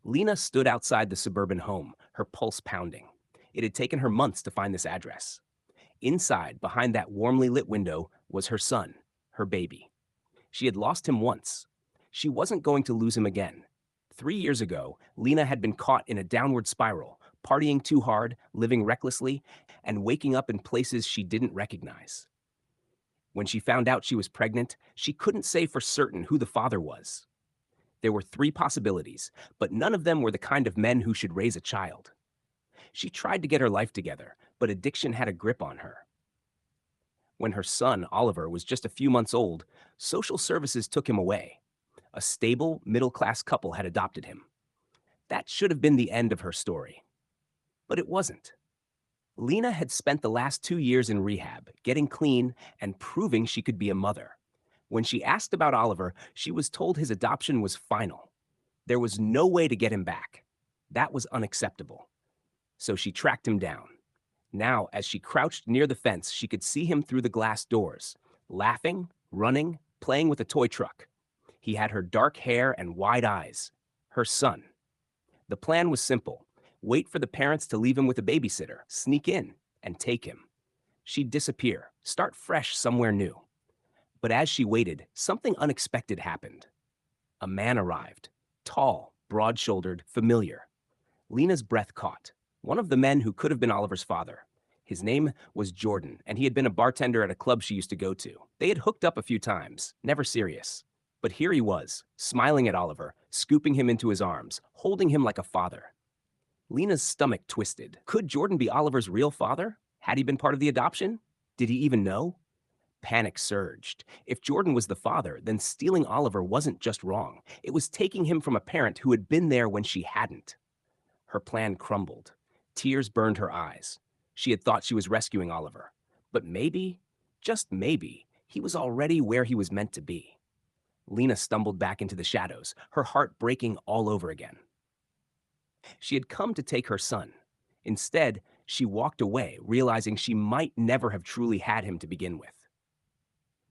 Lena stood outside the suburban home, her pulse pounding. It had taken her months to find this address. Inside, behind that warmly lit window, was her son, her baby. She had lost him once. She wasn't going to lose him again. 3 years ago, Lena had been caught in a downward spiral, partying too hard, living recklessly, and waking up in places she didn't recognize. When she found out she was pregnant, she couldn't say for certain who the father was. There were three possibilities, but none of them were the kind of men who should raise a child. She tried to get her life together, but addiction had a grip on her. When her son, Oliver, was just a few months old, social services took him away. A stable, middle class couple had adopted him. That should have been the end of her story. But it wasn't. Lena had spent the last 2 years in rehab, getting clean and proving she could be a mother. When she asked about Oliver, she was told his adoption was final. There was no way to get him back. That was unacceptable. So she tracked him down. Now, as she crouched near the fence, she could see him through the glass doors, laughing, running, playing with a toy truck. He had her dark hair and wide eyes. Her son. The plan was simple. Wait for the parents to leave him with a babysitter, sneak in, and take him. She'd disappear, start fresh somewhere new. But as she waited, something unexpected happened. A man arrived. Tall, broad-shouldered, familiar. Lena's breath caught. One of the men who could have been Oliver's father. His name was Jordan, and he had been a bartender at a club she used to go to. They had hooked up a few times, never serious. But here he was, smiling at Oliver, scooping him into his arms, holding him like a father. Lena's stomach twisted. Could Jordan be Oliver's real father? Had he been part of the adoption? Did he even know? Panic surged. If Jordan was the father, then stealing Oliver wasn't just wrong. It was taking him from a parent who had been there when she hadn't. Her plan crumbled. Tears burned her eyes. She had thought she was rescuing Oliver. But maybe, just maybe, he was already where he was meant to be. Lena stumbled back into the shadows, her heart breaking all over again. She had come to take her son. Instead, she walked away, realizing she might never have truly had him to begin with.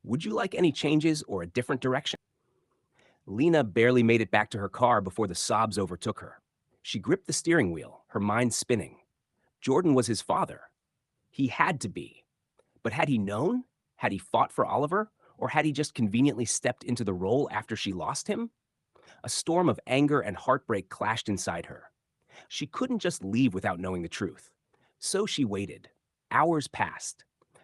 Would you like any changes or a different direction? Lena barely made it back to her car before the sobs overtook her. She gripped the steering wheel, her mind spinning. Jordan was his father. He had to be. But had he known? Had he fought for Oliver? Or had he just conveniently stepped into the role after she lost him? A storm of anger and heartbreak clashed inside her. She couldn't just leave without knowing the truth. So she waited. Hours passed.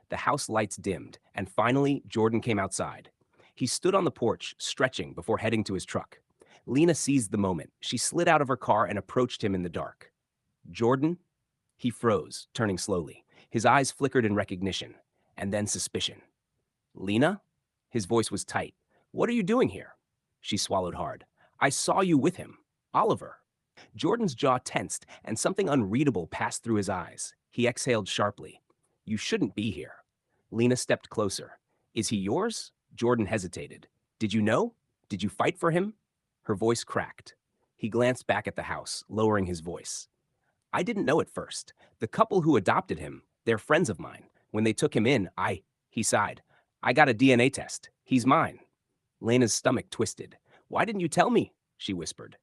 The house lights dimmed, and finally, Jordan came outside. He stood on the porch, stretching before heading to his truck. Lena seized the moment. She slid out of her car and approached him in the dark. Jordan? He froze, turning slowly. His eyes flickered in recognition, and then suspicion. Lena? His voice was tight. What are you doing here? She swallowed hard. I saw you with him. Oliver. Jordan's jaw tensed, and something unreadable passed through his eyes. He exhaled sharply. You shouldn't be here. Lena stepped closer. Is he yours? Jordan hesitated. Did you know? Did you fight for him? Her voice cracked. He glanced back at the house, lowering his voice. I didn't know at first. The couple who adopted him, they're friends of mine. When they took him in, he sighed. I got a DNA test. He's mine. Lena's stomach twisted. Why didn't you tell me? She whispered.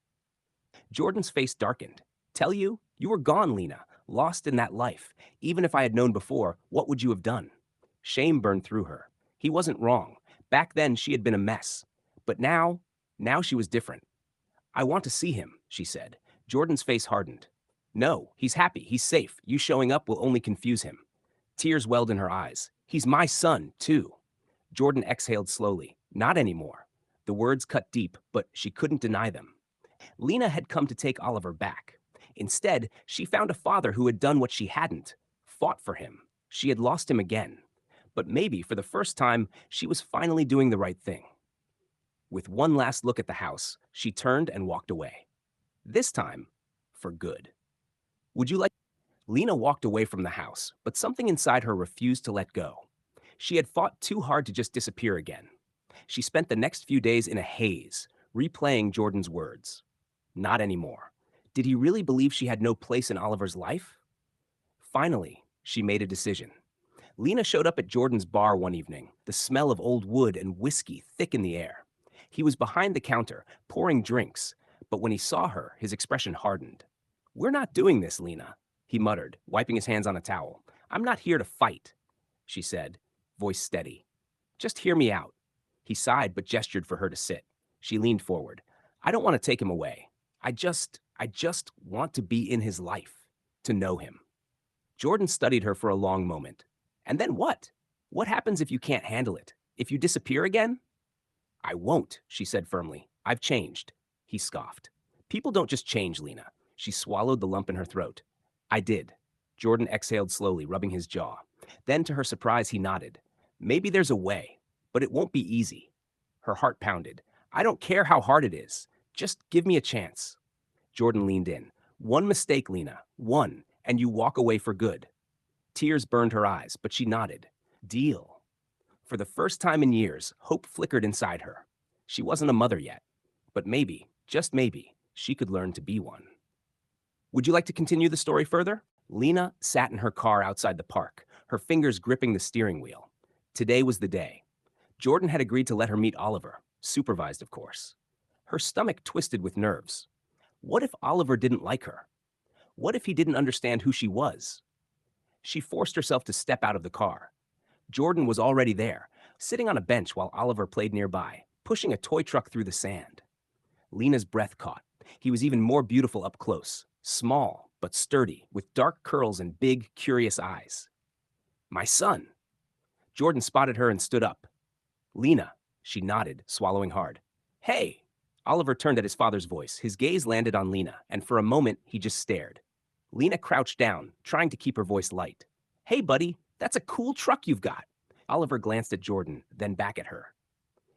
Jordan's face darkened. Tell you? You were gone, Lena, lost in that life. Even if I had known before, what would you have done? Shame burned through her. He wasn't wrong. Back then, she had been a mess. But now she was different. I want to see him, she said. Jordan's face hardened. No, he's happy. He's safe. You showing up will only confuse him. Tears welled in her eyes. He's my son, too. Jordan exhaled slowly. Not anymore. The words cut deep, but she couldn't deny them. Lena had come to take Oliver back. Instead, she found a father who had done what she hadn't, fought for him. She had lost him again. But maybe, for the first time, she was finally doing the right thing. With one last look at the house, she turned and walked away. This time, for good. Would you like... Lena walked away from the house, but something inside her refused to let go. She had fought too hard to just disappear again. She spent the next few days in a haze, replaying Jordan's words. Not anymore. Did he really believe she had no place in Oliver's life? Finally, she made a decision. Lena showed up at Jordan's bar one evening, the smell of old wood and whiskey thick in the air. He was behind the counter, pouring drinks, but when he saw her, his expression hardened. "We're not doing this, Lena," he muttered, wiping his hands on a towel. "I'm not here to fight," she said, voice steady. "Just hear me out." He sighed but gestured for her to sit. She leaned forward. "I don't want to take him away. I just want to be in his life, to know him." Jordan studied her for a long moment. "And then what? What happens if you can't handle it? If you disappear again?" "I won't," she said firmly. "I've changed." He scoffed. "People don't just change, Lena." She swallowed the lump in her throat. "I did." Jordan exhaled slowly, rubbing his jaw. Then, to her surprise, he nodded. "Maybe there's a way, but it won't be easy." Her heart pounded. "I don't care how hard it is. Just give me a chance." Jordan leaned in. "One mistake, Lena. One, and you walk away for good." Tears burned her eyes, but she nodded. "Deal." For the first time in years, hope flickered inside her. She wasn't a mother yet, but maybe, just maybe, she could learn to be one. Would you like to continue the story further? Lena sat in her car outside the park, her fingers gripping the steering wheel. Today was the day. Jordan had agreed to let her meet Oliver, supervised, of course. Her stomach twisted with nerves. What if Oliver didn't like her? What if he didn't understand who she was? She forced herself to step out of the car. Jordan was already there, sitting on a bench while Oliver played nearby, pushing a toy truck through the sand. Lena's breath caught. He was even more beautiful up close, small but sturdy, with dark curls and big, curious eyes. "My son." Jordan spotted her and stood up. "Lena," she nodded, swallowing hard. "Hey." Oliver turned at his father's voice. His gaze landed on Lena, and for a moment he just stared. Lena crouched down, trying to keep her voice light. "Hey, buddy, that's a cool truck you've got." Oliver glanced at Jordan, then back at her.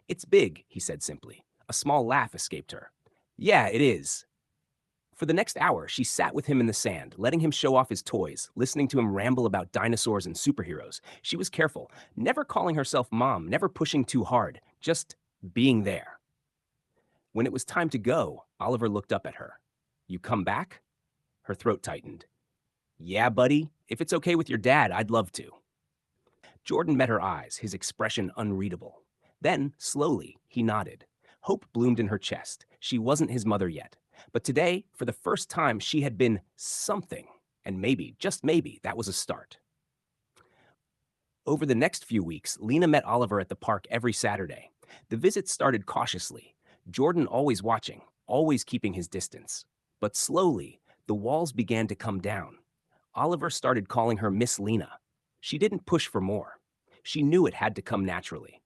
"It's big," he said simply. A small laugh escaped her. "Yeah, it is." For the next hour, she sat with him in the sand, letting him show off his toys, listening to him ramble about dinosaurs and superheroes. She was careful, never calling herself mom, never pushing too hard, just being there. When it was time to go, Oliver looked up at her. "You come back?" Her throat tightened. "Yeah, buddy. If it's okay with your dad, I'd love to." Jordan met her eyes, his expression unreadable. Then, slowly, he nodded. Hope bloomed in her chest. She wasn't his mother yet. But today, for the first time, she had been something. And maybe, just maybe, that was a start. Over the next few weeks, Lena met Oliver at the park every Saturday. The visits started cautiously, Jordan always watching, always keeping his distance. But slowly, the walls began to come down. Oliver started calling her Miss Lena. She didn't push for more. She knew it had to come naturally.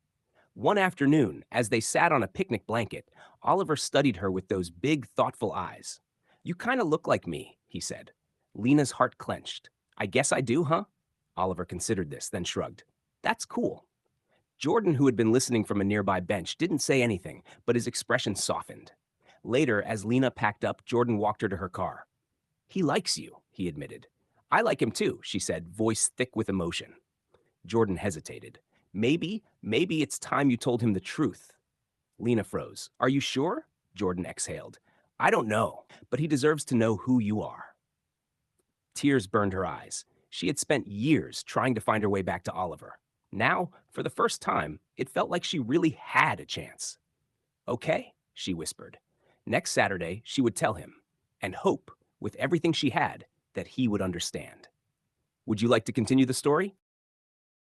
One afternoon, as they sat on a picnic blanket, Oliver studied her with those big, thoughtful eyes. "You kind of look like me," he said. Lena's heart clenched. "I guess I do, huh?" Oliver considered this, then shrugged. "That's cool." Jordan, who had been listening from a nearby bench, didn't say anything, but his expression softened. Later, as Lena packed up, Jordan walked her to her car. "He likes you," he admitted. "I like him too," she said, voice thick with emotion. Jordan hesitated. Maybe it's time you told him the truth." Lena froze. "Are you sure?" Jordan exhaled. "I don't know, but he deserves to know who you are." Tears burned her eyes. She had spent years trying to find her way back to Oliver. Now, for the first time, it felt like she really had a chance. "Okay," she whispered. Next Saturday, she would tell him, and hope, with everything she had, that he would understand. Would you like to continue the story?